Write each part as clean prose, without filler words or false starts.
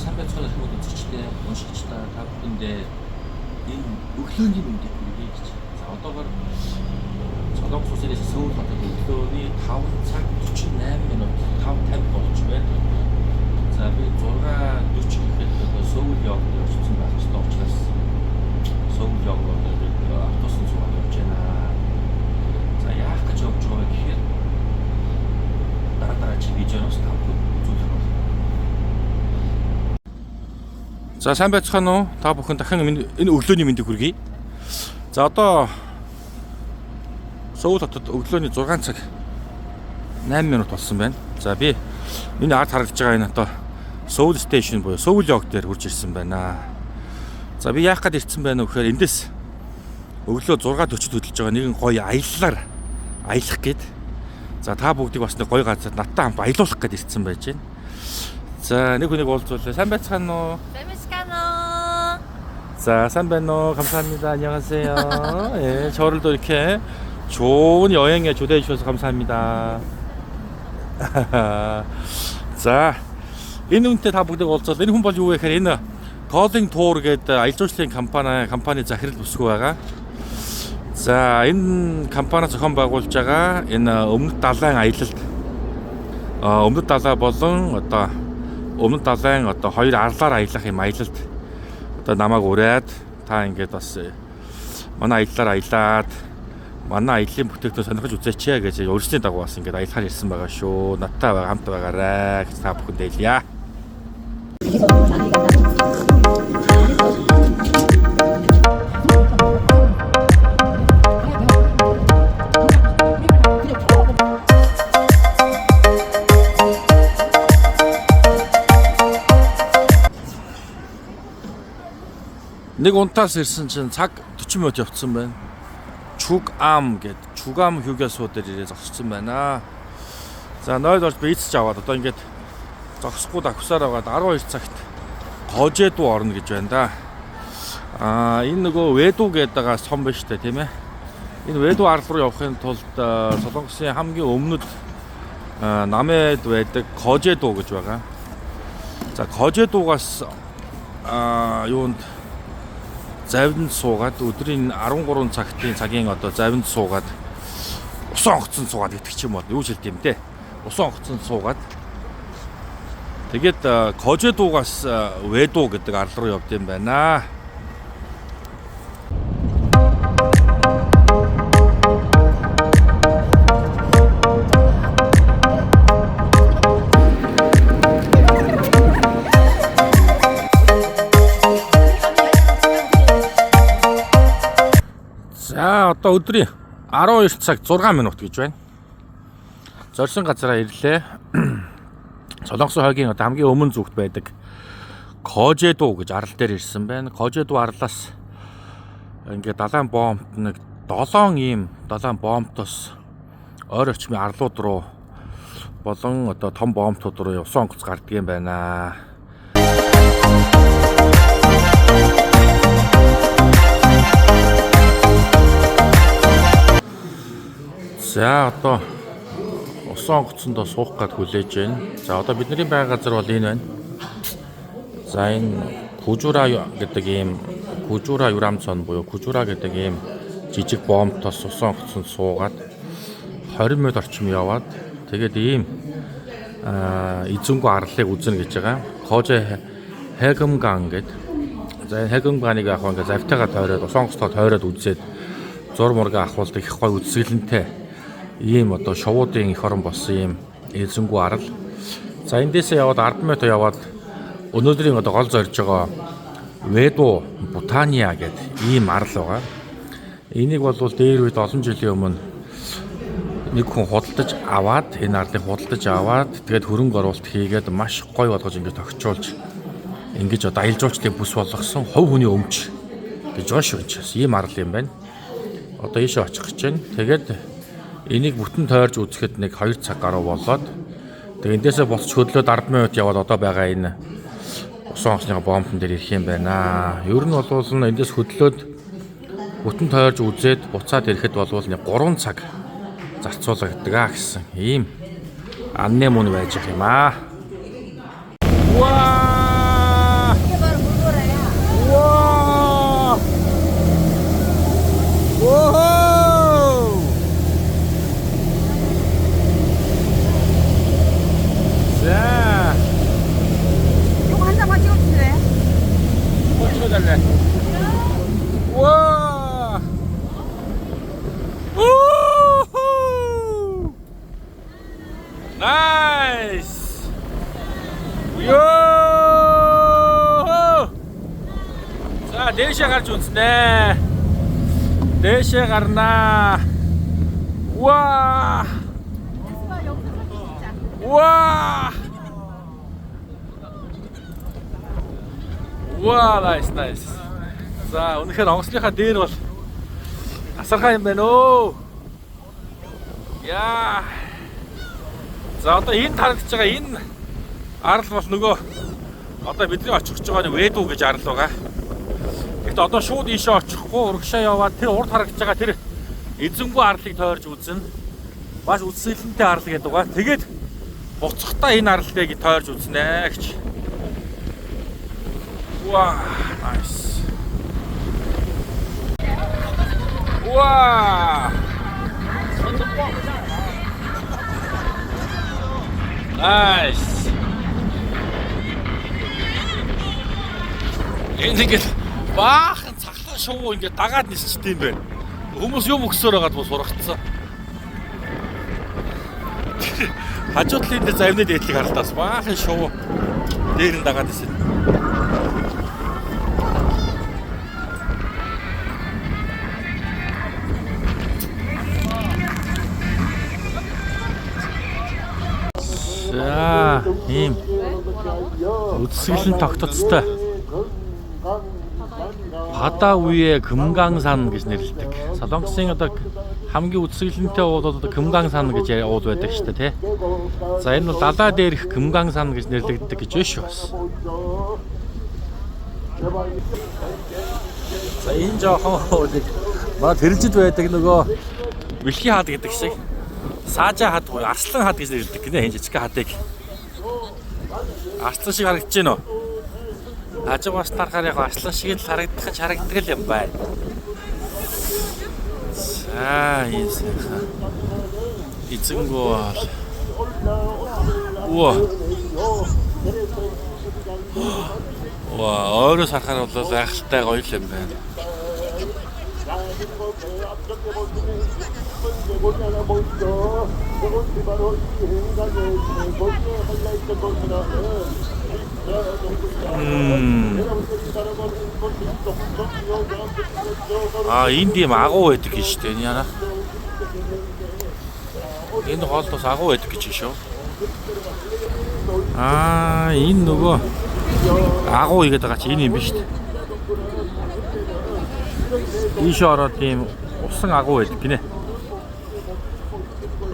300 хүмүүс үзэгчтэй, уншигчтай та бүхэндээ энэ өглөөний мэндийг хүргэе гэж. За одоогоор Солонгос улсаас Сөүл хотод өглөөний 5 цаг 48 минут 5:50 болж байна. За би 6:40 гэхэд Сөүл явж явсан байх ёстой учраас Сөүл явгоод автобусын цугаар явж байна. За яах гэж явж байгаа гэхээр дараа чи видеоноос тавд үзүүлэх болно. За сайн байцгаана уу? Та бүхэн дахин энэ өглөөний мэндийг хүргэе. За одоо Сөүл хотод өглөөний 6 цаг 8 минут болсон байна. За би энэ ард харагдаж байгаа энэ одоо Сөүл стейшн буюу Сөүл ёг дээр хурж ирсэн байна. За би яах гээд ирсэн байна вэ гэхээр эндээс өглөө 6:40-д хөдөлж байгаа нэгэн гоё аялах гээд. За та бүгдийг бас нэг гоё газар надтай хамт аялуулах гээд ирсэн байж байна. За нэг хүнийг уулзуулъя. Сайн байцгаана уу? 자, 선배님 감사합니다. 안녕하세요. 예, 저를도 이렇게 좋은 여행에 초대해 주셔서 감사합니다. За, энэ үнтэй та бүгдийг уулзаад энэ хүн бол юу вэ гэхээр энэ Golden Tour гэдэг аялал жуулчлалын компани захирал бүсгүй байгаа. За, энэ компани зохион байгуулж байгаа энэ өмнөд далайн аялалд өмнөд далай болон одоо өмнөд далайн одоо хоёр арлаар аялах юм аялалд одоо намайг ураад та ингээд бас манай аяллаар аялаад манай аяллаа бүтээгдэхүүн сонирхож үзээч гэж өөрсдийн дагуу бас ингээд аялахаар ирсэн байгаа шүү. Надтай хамт байгаарай гэж та бүхэнд хэлье. Нэг унтаас ирсэн чинь цаг 40 минут явцсан байна. Чугам гэдэг Чугам хюгясуу дээр ирээ зогссон байна. За ноёд болж бийцэж аваад одоо ингээд зогсохгүй давхсаар аваад 12 цагт Кожэду орно гэж байна да. Энэ нөгөө Веду гэдэг сом байна шүү дээ, тийм ээ. Энэ Веду арал руу явахын тулд Солонгосын хамгийн өмнөд намэд байдаг Кожэду гэж байгаа. За Кожэдугаас юунд завинд суугаад өдрийн 13 цагийн одоо завинд суугаад усан онгоцон суугаад гэдэг ч юм уу юу ч хэлдэм те. Усан онгоцон суугаад тэгээд Кожэдугаас Веду гэдэг арал руу явд юм байна. За одоо өдрийн 12 цаг 6 минут гэж байна. Зорьсон газараа ирлээ. Солонгосын хойгийн одоо хамгийн өмнө зүгт байдаг Кожэду гэж арал дээр ирсэн байна. Кожэду арлаас ингээд далайн бомбт нэг 7 ийм далайн бомбтоос ойр орчмын арлууд руу болон одоо том бомбтууд руу усан онгоц гардаг юм байна. За одоо усан онгоцондоо суух гээд хүлээж байна. За одоо бидний байгаа газар бол энэ байна. За энэ Кужура гэдэг ийм Кужура Юрамцон буюу Кужура гэдэг ийм жижиг бомбтоос усан онгоцонд суугаад 20 минут орчим яваад тэгээд ийм эзэнгүй арлыг үзнэ гэж байгаа. Кожэ Хэгэмган гэдэг. За Хэгэмганыг яг ингээд завтайгаа тойроод усан онгоцтой тойроод үзээд зур мурга ахуулдаг их гой үзэсгэлэнтэй ийм одоо шувуудын эх орон болсон ийм эзэнгүй арал. За эндээсээ яваад 10 минут яваад өнөөдрийн одоо гол зорж байгаа Веду Бутания гэдэг ийм арал байгаа. Энийг бол дээр үед олон жилийн өмнө нэг хүн худалдаж аваад энэ арлыг худалдаж аваад тэгээд хөрөнгө оруулалт хийгээд маш гоё болгож ингэж тогтчулж ингэж одоо аялал жуулчлалын бүс болгосон хувь хүний өмч гэж байгаа шүү гэж. Ийм арал юм байна. Одоо ийшээ очих гэж байна. Тэгээд энийг бүтэн тойрж үзэхэд нэг 2 цаг гаруй болоод тэгээ эндээсээ босч хөдлөөд 10 минут яваад одоо байгаа энэ усан онгоцны бомбон дээр ирэх юм байна. Ер нь бол эндээс хөдлөөд бүтэн тойрж үзээд буцаад ирэхэд бол нэг 3 цаг зарцуулагддаг гэсэн ийм 安内蒙的外籍嘛。哇！ 자. 이거 한 장만 찍어주실래요? 찍어달래. 와. 우후. 나이스. 요. 자, 4시에 갈 줄 좋네. 4시에 가르나. 우와. 우와. 우와, 나이스, 나이스. 자, 오늘 онгоцныхаа дээр бол асархаа юм байна өө. Яа. За, одоо энэ тарагдж байгаа энэ арал бол нөгөө одоо бидний очих гэж байгаа Веду гэж арал байгаа. Гэхдээ одоо шууд ийшээ очихгүй урагшаа яваад тэр урд харагдж байгаа тэр эзэнгүй арлыг тойрж үзнэ. Маш үсгэлэнтэй арал гэдэг байгаа. Тэгээд буцахтаа энэ аралыг тойрж үзнэ гэж. Wow, nice. Wow. Nice. Энийг баахан цаглаа шувуу ингээд дагаад нисчихдээ юм байна. Хүмүүс юм өгсөөр байгаад бус урагцсан. Хажуу талын дээр завны дээдлийг харалтаас баахан шувуу дээр нь дагаад нисэв. За, ийм үсгэлэн тогтцтой Хада үе 금강산 гэж нэрлэдэг. Солонгосын одоо хамгийн үсгэлэнтэй уудууд одоо 금강산 гэж ууд байдаг шүү дээ, тий. За, энэ бол далай дээрх 금강산 гэж нэрлэгддэг гэж байна шүү бас. За, энэ жоохон уудыг манай тэрэлжид байдаг нөгөө бэлхий хад гэдэг шиг Саажа хад, арслан хад гэж нэрлэдэг гинэ энэ жижиг хадыг. Арслан шиг харагдаж байна уу? Хажуугаас тарахаар яг арслан шиг л харагддаг юм байна. За, энэ сайхан. Эзэнгөө бол. Уа. Ваа, өөрөө сарахаар бол гайхалтай гоё юм байна. Энд ийм агуу байдаг гэж шүү дээ. Яна. Энэ хоол бас агуу байдаг гэж шүү. Энэ нөгөө агуу игээд байгаа чи энэ юм биш үү? Ийш ороод ийм усан агуу байдаг гинэ.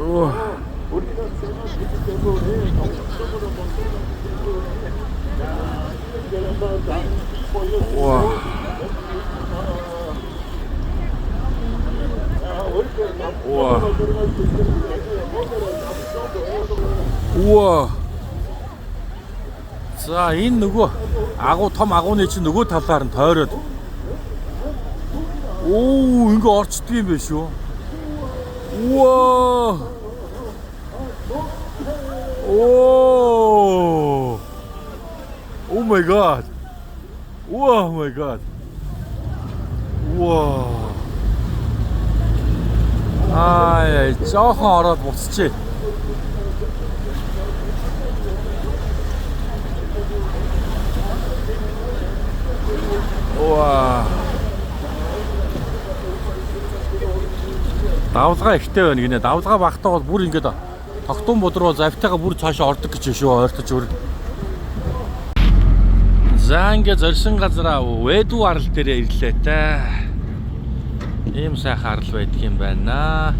Уа. За, энэ нөгөө агуу том агууны чинь нөгөө талаар нь тойроод. Ингээ орчдөг юм байна шүү. Уа. Oh my god. Oh my god. Wow. Жоохон ороод буцчихъя. Wow. Давлгаа ихтэй байна гинэ. Давлгаа багтаа бол бүр ингээд тогтун бодроо завтайгаа бүр цаашаа ордог гэж шүү ойртож өр. За ингээд зорьсон газараа Веду арал дээрээ ирлээ та. Ийм сайхан арал байдаг юм байна.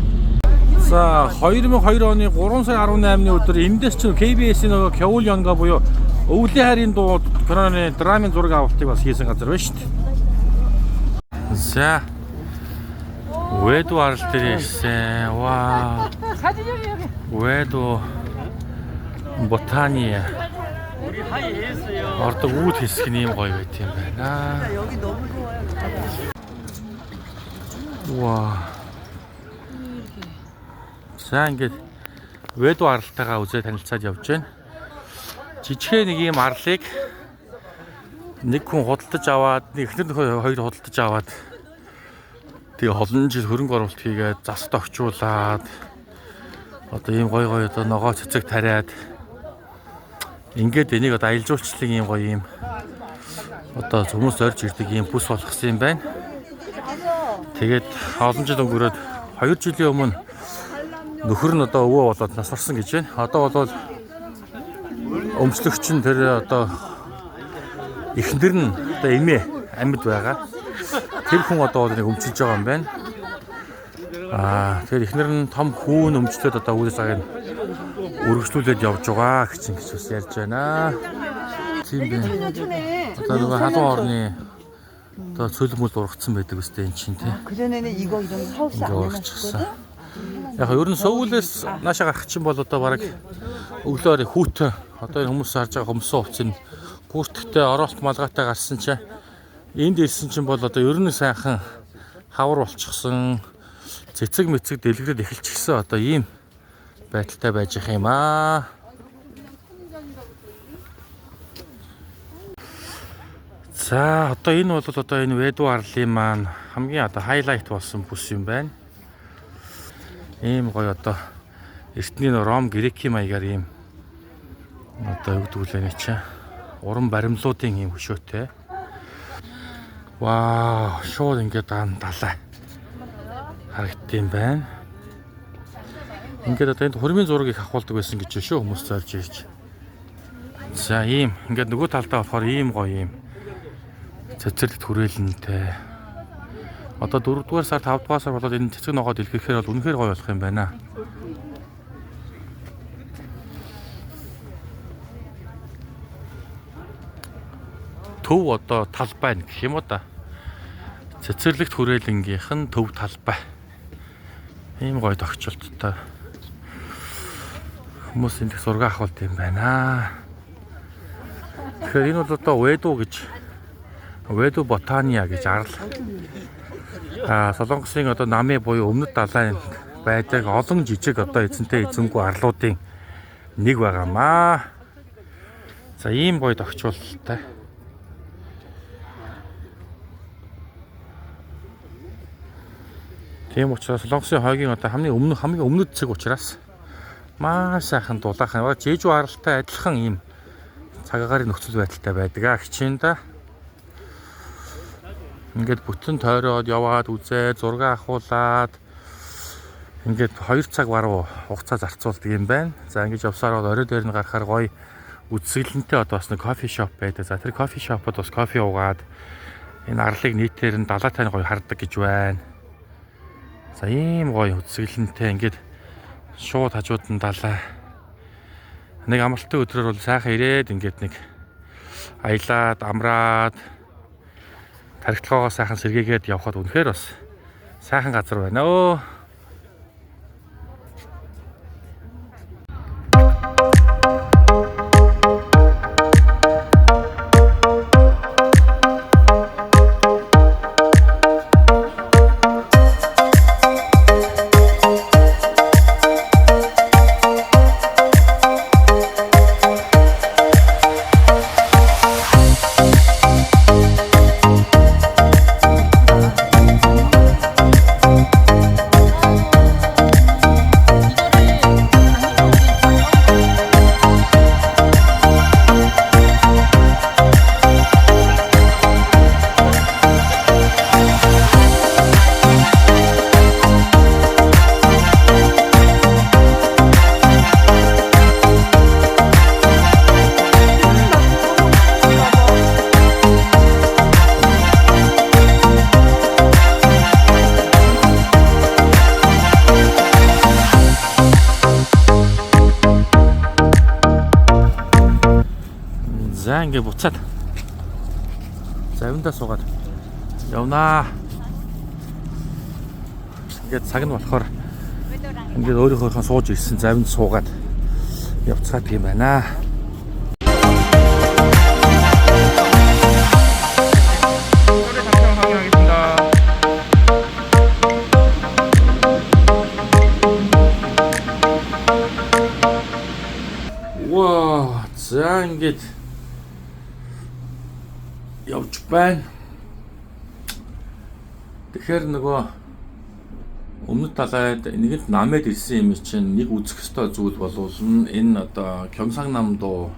За 2002 оны 3 сая 18-ны өдөр эндээс ч KBS-ийн нөгөө Кёулянга буюу өвлийн хайрын дуу киноны драмын зураг авалтыг бас хийсэн газар байна шүү дээ. За Веду арал дээр ирсэн. Вау. Веду ботания. Ордог үүд хэсэг нь ийм гоё байт юм байна. 여기 너무 좋아요. Вау. За ингээд Веду аралтайгаа үзээ танилцаад явж байна. жижигхэн нэг юм арлыг нэг хүн худалдаж аваад, эхнэр нөхөр хоёр худалдаж аваад тэгээ олон жил хөрөнгө оруулалт хийгээд засад огчуулаад одоо ийм гой одоо ногоо цэцэг тариад ингээд энийг одоо аялал жуулчлалын ийм гоё ийм одоо хүмүүс орж ирдэг ийм бүс болгосон юм байна. Тэгээд олон жил өнгөрөөд 2 жилийн өмнө нөхөр нь одоо өвөө болоод нас барсан гэж байна. Одоо бол өмчлөгч нь тэр одоо эхнэр нь одоо эмээ амьд байгаа. Тэр хүн одоо нэг өмчилж байгаа юм байна. Тэгэхээр эхнэр нь том хүүн өмчлөөд одоо үйл цагийг өргөжлүүлээд явж байгаа гэж бас ярьж байна. Тийм байна. Одоо нөгөө халуун орны одоо цөлмөл ургацсан байдаг үстэй эн чинь тий. 그전에는 이거 이런 하우스 안 해놨었거든? Яг ер нь сөүлээс наашаа гарах чинь бол одоо бараг өглөөр хүүтэн одоо энэ хүмүүс харж байгаа хөмсөн хувцас нь бүртгэхтэй оролт малгайтай гарсан чинь энд ирсэн чинь бол одоо ер нь сайхан хавар болчихсон цэцэг мэцэг дэлгэрээд эхэлчихсэн одоо ийм байдалтай байж их юм аа. За одоо энэ бол одоо энэ Веду арлын маань хамгийн одоо хайлайт болсон бүс юм байна. Ийм гоё одоо эртний Ром грекийн маягаар ийм одоо өгдүүлээ чи уран баримлуудын ийм хөшөөтэй. Вау, шууд ингээд далай харагдсан байна. Ингээд одоо энд хурмын зургийг авахулдаг байсан гэж шүү хүмүүс зорж ирж. За ийм ингээд нөгөө талдаа болохоор ийм гоё ийм цэцэрлэгт хүрээлэнтэй. Одоо 4-р сар 5-р сар болоод энэ цэцэг ногоо дэлгэхээр бол үнэхээр гоё болох юм байна. Төв одоо талбай гэх юм уу да. Цэцэрлэгт хүрээлэнгийнх нь төв талбай. Ийм гоё тогтчлолттой. Хүмүүс энд зураг авахулт юм байна. Тэгэхээр энэ бол одоо Веду ботания гэж арал. Солонгосын одоо намын буюу өмнөд далайн байдаг олон жижиг одоо эзэнтэй эзэнгүй арлуудын нэг байгаамаа. За ийм гоё тогтчлолттой. Тийм учраас Солонгосын хойгийн одоо хамгийн өмнөд цэг учраас маш сайхан дулаахан жижиг аралтай адилхан ийм цагаагаар нөхцөл байдалтай байдаг хичээн да. Ингээд бүтэн тойроод яваад үзээд зураг авахуулаад ингээд 2 цаг баруун хугацаа зарцуулдаг юм байна. За ингэж явсаар бол орой дээр нь гарахаар гоё үзэсгэлэнтэй одоо бас нэг кофе шоп байдаг. За тэр кофе шопод бас кофе уугаад энэ арлыг нийтээр нь далайтай гоё хардаг гэж байна. За ийм гоё үзэсгэлэнтэй ингээд шууд хажууд нь далай. Нэг амралтын өдрөөр бол сайхан ирээд ингээд нэг аялаад амраад тархитгоогоо сайхан сэргээгээд явхад үнэхээр бас сайхан газар байна өө. За ингээ буцаад завиндаа суугаад явнаа. Ингээд цаг нь болохоор ингээд өөрийнхөө сууж ирсэн завинд суугаад явцгаад юм байна. 와, За ингээд явж байна. Тэгэхээр нөгөө өмнөд талаад нэгэнт намайд ирсэн юм чинь нэг үзэх ёстой зүйл болвол энэ одоо Gyeongsangnam-до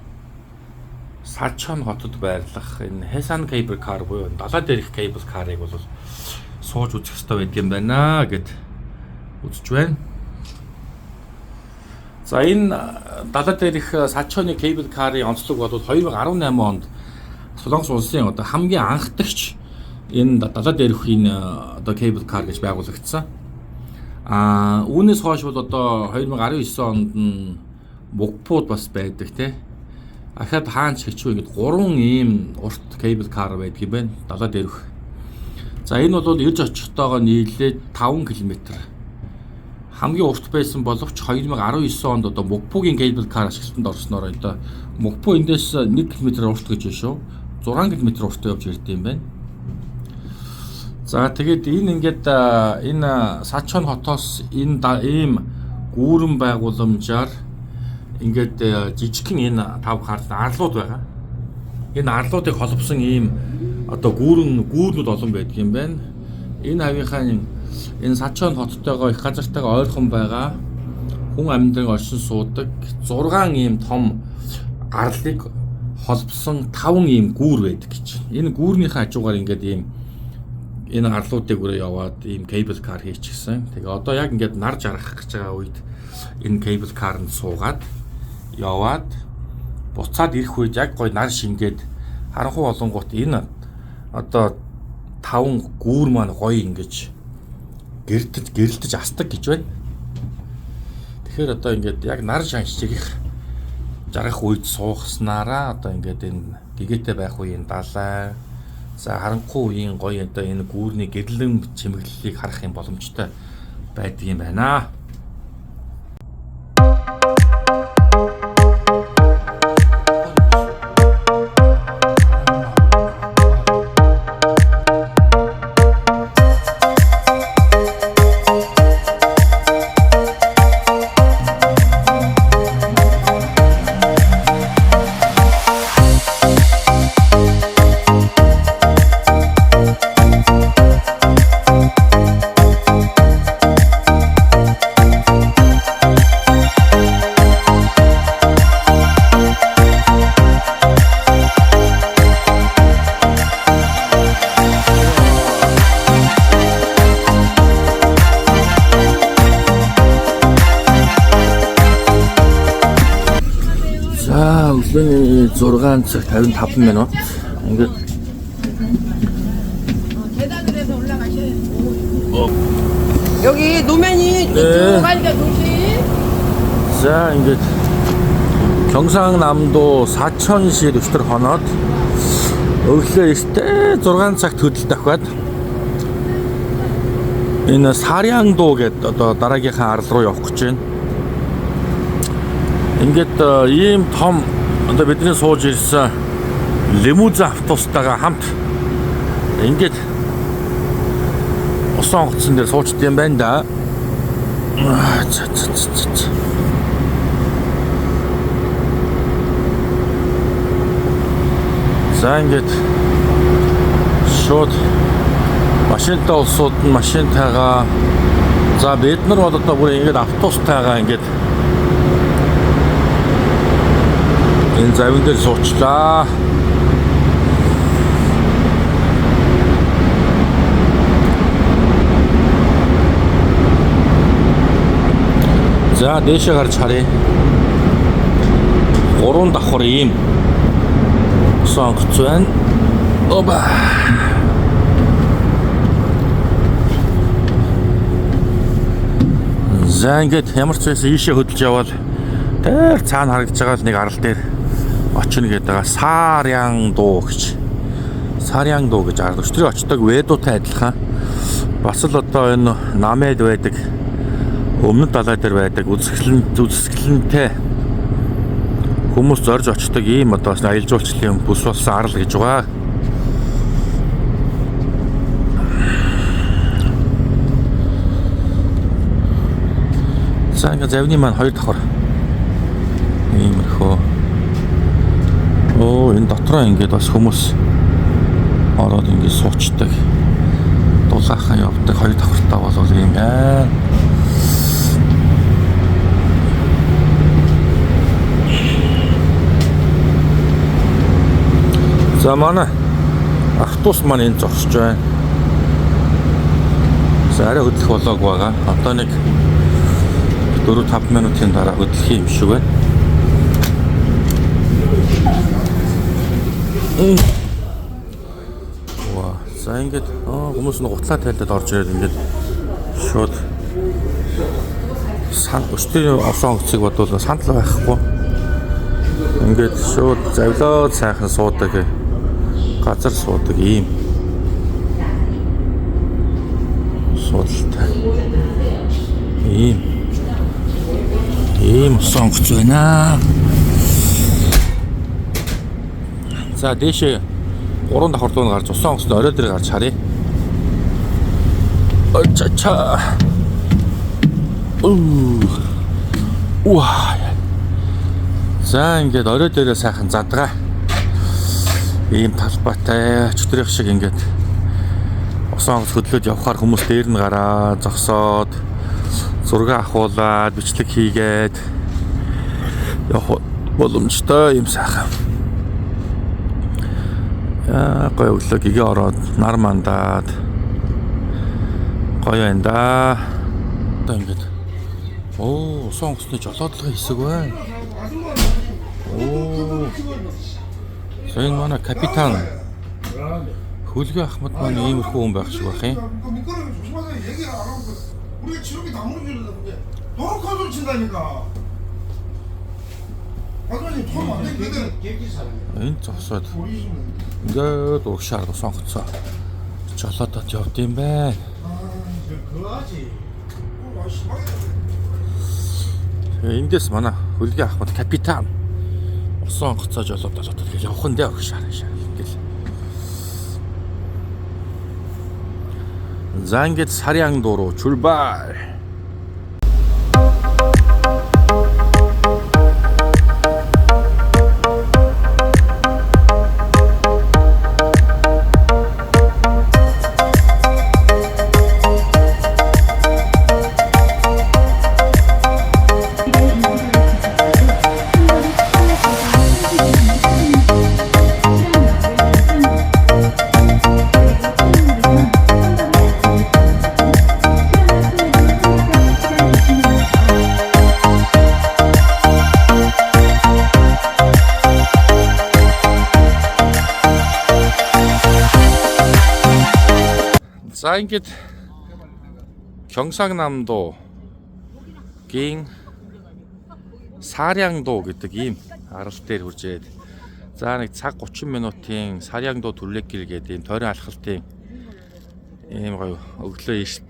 Sachon хотод байрлах энэ Haesan Cable Car буюу далаа дээрх cable car-ыг бол сууж үзэх ёстой байдаг юм байна гэд үзэж байна. За энэ далаа дээрх Sachon-ы cable car-ын онцлог бол 2018 онд Солонгос улсын одоо хамгийн анхдагч энэ далаа дээрх энэ одоо cable car гэж байгуулагдсан. Үүнээс хойш бол одоо 2019 онд нь Mokpo'д бас байдаг те. Ахад хаанч хичүү ингэж 3 ийм урт cable car байдаг юм байна. Далаа дээрх. За энэ бол ирж очихтойгоо нийлээд 5 км. Хамгийн урт байсан боловч 2019 онд одоо Mokpo'гийн cable car ашиглалтанд орсноор одоо Mokpo эндээс 1 км урт гэж байна шүү. 6 км уртаа явж ирдэг юм байна. За тэгээд энэ ингээд энэ Sachon хотоос энэ ийм гүүрэн байгууламжаар ингээд жижигхэн энэ тав хард арлууд байгаа. Энэ арлуудыг холбосон ийм одоо гүүрнүүд олон байдаг юм байна. Энэ хавийнхаа энэ Sachon хоттойгоо их газартайгаа ойрхон байгаа. Хүн амьдарыг оршин суудаг 6 ийм том арлыг холбосон 5 ийм гүүр байдаг гэж. Энэ гүүрнийхээ хажуугаар ингээд ийм энэ арлуудыг өрөө яваад ийм cable car хийчихсэн. Тэгээ одоо яг ингээд нар жаргах гэж байгаа үед энэ cable car-нд суугаад яваад буцаад ирэх үед яг гой нар шингээд харанхуй олонгууд энэ одоо 5 гүүр маань гоё ингэж гэрэлтэж астдаг гэж байна. Тэгэхээр одоо ингээд яг нар шаншиг жаргах үед суугаснараа одоо ингээд энэ гэгээтэй байх үеийн далай за харанхуй үеийн гоё одоо энэ гүүрний гэрлэн чимэглэлийг харах юм боломжтой байдаг юм байна. Өглөөний 6 цаг 55 минут. Ингээд 계단으로 올라가셔요. 여기 노면이 이쪽까지가 도시. за ингээд Gyeongsangnam-до Sachon-시 өчтөр хоноод өглөө эртээ 6 цаг төдөл давхад энэ Saryang-до гэдэг одоо дараагийнхаа арал руу явах гэж байна. Ингээд ийм том одоо бидний сууж ирсэн лимузин автобустайгаа хамт ингээд усан онгоцсон дээр суучд юм байна да. За ингээд шууд машинтай улсууд нь машинтайгаа за бид нар бол одоо бүр ингээд автобустайгаа ингээд энэ завин дээр суучлаа. За дээшээ гарч харъя. 3 давхар ийм сонгоц байна. Оба. За ингээд ямар ч байсан ийшээ хөдөлж явбал тэр цаана харагдаж байгаа нэг арал дээр очно гэдэг байгаа. Saryang-до гэж. Saryang-до гэж арал. Өчтөрийн очдог Ведутай адилхан. Бас л одоо энэ намайд байдаг. Өмнөд далай дээр байдаг үзэсгэлэнтэй хүмүүс зорж очдог ийм одоо аялал жуулчлалын бүс болсон арал гэж байгаа. За ингээд завны маань 2 давхар иймэрхүү Оо энэ дотроо ингээд бас хүмүүс ороод ингээд суучдаг. Дулаахан явдаг хоёр давхартаа болов юм байна. За манай автобус маань энэ зогсож байна. За арай хөдлөх болоог байгаа. Одоо нэг 4-5 минутын дараа хөдлөх юм шиг байна. Ваа, за ингээд хүмүүс нэг гутлаа тайлдад орж ирээд ингээд шууд өчтөрийн овсон хөцөг бодвол сандал байхгүй. Ингээд шууд завлаад сайхан суудаг газар суудаг ийм суудалтай ийм сонгоц байна. За дээшээ 3 давхар руу гарч усан онгоцны орой дээр гарч харъя. Очача. Уаа. За ингээд орой дээрээ сайхан задгаа. Ийм талбайтай чөтөрөх шиг ингээд усан онгоц хөдлөөд явхаар хүмүүс дээр нь гараа зогсоод зураг авахуулаад бичлэг хийгээд явах боломжтой юм сайхан. Гоё өглөө гигээ ороод нар мандаад гоё энэ да. Одоо ингээд усан онгоцны жолоодлогын хэсэг байна. За энэ манай капитан Хөлгөө Ахмад маань иймэрхүү хүн байх шиг байх юм. 우리가 지옥이 다 무너지는데 너무 커서 친다니까. 아저씨 돈 안 되는데 Энэ зогсоод ингээд урагшаар сонгоцоо жолоодод явд юм байна. Эндээс манай Хөлгөө Ахмад капитан усан онгоцоо жолоодод явах нь дээ урагшаар ингээл. За ингээд Сарьян дуу 출발. За ингээд 경상남도гийн Сарьяндуу гэдэг ийм арал дээр хүрчээд за нэг цаг 30 минутын Сарьяндуу түрлэггэл гэдэг ийм тойрон алхалтын ийм гоё өглөө ийшт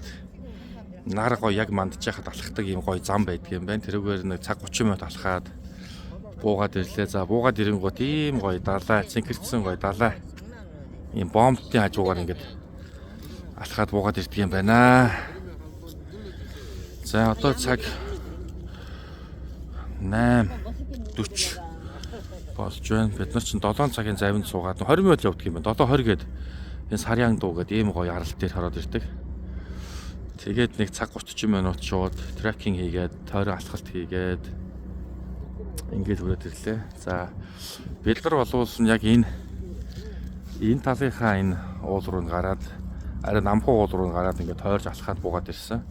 нар гоё яг мандж яхад алхдаг ийм гоё зам байдаг юм байна. Тэрүүгээр нэг цаг 30 минут алхаад буугаад ирлээ. За буугаад ирэнгүүт ийм гоё далай цэнхэрсэн гоё далай ийм бомбтын хажуугаар ингээд алхаад буугаад ирдэг юм байна. За одоо цаг 8:40 болж байна. Бид нар чинь 7 цагийн завинд суугаад 20 минут явдаг юм байна. 7:20 гээд энэ Сарьяндуу гэдэг ийм гоё арал дээр хараад ирдэг. Тэгээд нэг цаг 30 минут шууд трекинг хийгээд, тойрон алхалт хийгээд ингээд хүрээд ирлээ. За бид нар болвол яг энэ талынхаа энэ уул руу гараад арай намхуу уул руу гараад ингээд тойрж алхаад буугаад ирсэн.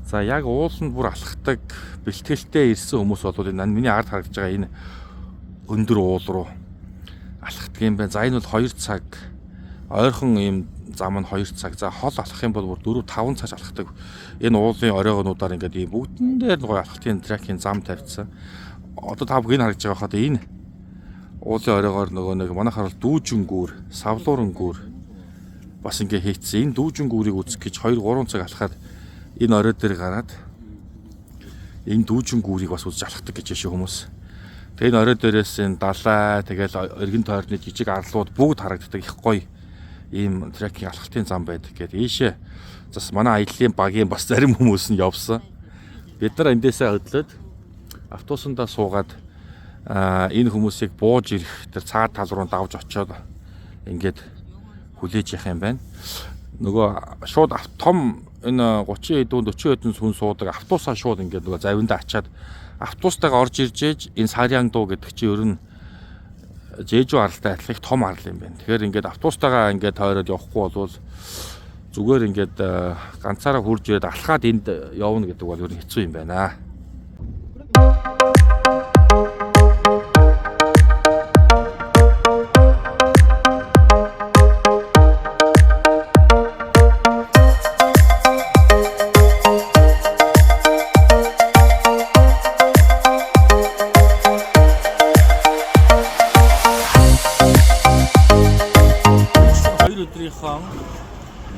За яг ууланд бүр алхдаг бэлтгэлтэй ирсэн хүмүүс бол энэ миний ард харагдаж байгаа энэ өндөр уул руу алхдаг юм байна. За энэ бол 2 цаг ойрхон ийм зам нь 2 цаг. За хол алхах юм бол бүр 4-5 цаг алхдаг. Энэ уулын оройгонуудаар ингээд ийм бүгдэн дээр гоё алхахын трекийн зам тавьчихсан. Одоо та бүгд харагдаж байгаа хаа энэ уулын оройгоор нөгөө нэг манайхаар бол дүүжингүүр, савлуурангүүр бас ингээ хийцсэн. Энэ дүүжингүүрийг үзэх гэж 2-3 цаг алхаад энэ орой дээр гараад энэ дүүжингүүрийг бас үзэж алхдаг гэж шүү хүмүүс. Тэгээ энэ орой дээрээс энэ далай тэгэл эргэн тойрны жижиг арлууд бүгд харагддаг их гоё ийм трекинг алхалтын зам байдаг гэдэг. Ийшээ зас манай аяллаа багийн бас зарим хүмүүс нь явсан. Бид нар эндээсээ хөдлөөд автобусандаа суугаад Энэ хүмүүсийг бууж ирэх тэр цаад тал руу давж очиод ингээд хүлээж явах юм байна. Нөгөө шууд том энэ 30 хэдэн 40 хэдэн хүн суудаг автобусаа шууд ингээд нөгөө завиндаа ачаад автобустайгаа орж ирж ээж энэ Сарьян дуу гэдэг чинь ер нь Жэжүү аралтай адилхан их том арал юм байна. Тэгэхээр ингээд автобустайгаа ингээд тойроод явахгүй болвол зүгээр ингээд ганцаараа хурж ирээд алхаад энд явна гэдэг бол ер нь хэцүү юм байна.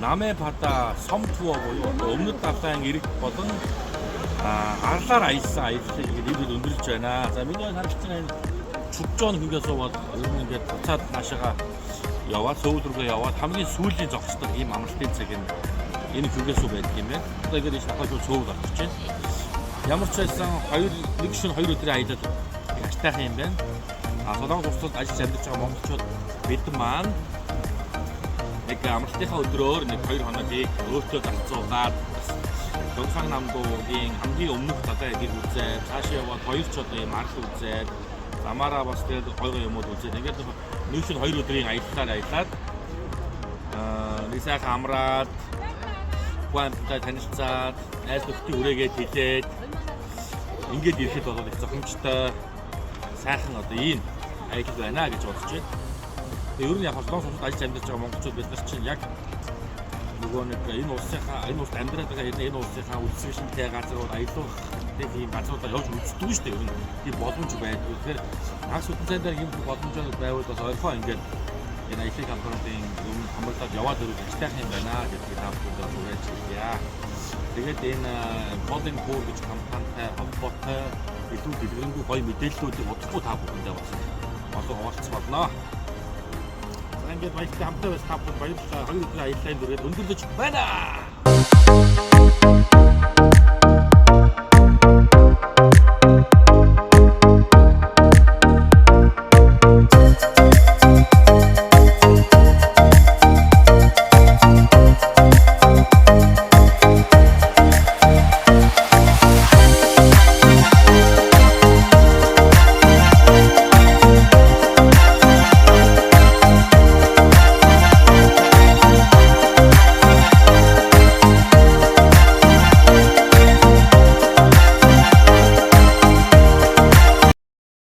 Намэ бата сом туа буюу өмнөд давлын ирэх болон арлаар аялсан аяллыг ингээд өндөрлж байна. За миний харилцсан энэ чүжжон хингээ суугаад ер нь ингээд буцаад наашаага яваад Сөүл рүүгээ яваад хамгийн сүүлийн зогсдог ийм амралтын цаг энэ хингээ суу байдаг юм байна. Одоо ингээд шахаж Сөүл орчих чинь. Ямар ч байсан нэг шөнө 2 өдрийн аялал гартайхан юм байна. Солонгос улсад ажиллаж амьдарч байгаа монголчууд бид маань нэг амралтынхаа өдрөөр нэг 2 хоногийг өөртөө зарцуулаад Донсан намдуугийн хамгийн өмнөх талаа эдийг үзээд цаашаа яваад 2 ч одоо юм арал үзээд замаараа бас тэгээд гоё юмуд үзээд ингээд нэг шөнө 2 өдрийн аяллаар аялаад нэг сайхан амраад гуантай танилцаад найз нөхдийн үрээгээд хэлээд ингээд ирэхэд бол их зохимжтой сайхан одоо ийм аялал байна гэж бодож байна. Ер нь яг Солонгос улсад ажиллаж амьдарч байгаа монголчууд бид нар чинь яг нөгөө нэг энэ улсад амьдраад байгаа энэ улсынхаа үлсгэшинтэй газрууд аялах тийм газруудаар явж үздэг шүү дээ. Ер нь тийм боломж байдаг. Тэгэхээр хагас үтэн цай дээр юм боломж байвал бас ойрхон ингээд энэ аялал компаниудын юм хамгаалаад яваад ирэх хэрэгтэй юм байна гэдгийг таамаглаж өгөөч яа. Тэгээд энэ Golden Core гэж компанитай холбоотой илүү дэлгэрэнгүй гоё мэдээллүүдийг удахгүй та бүхэндээ бас олон хуваалцах болно. Ингээд баяртай хамтаа бас та бүхэн баярлалаа. 2 өдрийн аяллаа дүрээд өндөрлөж байна.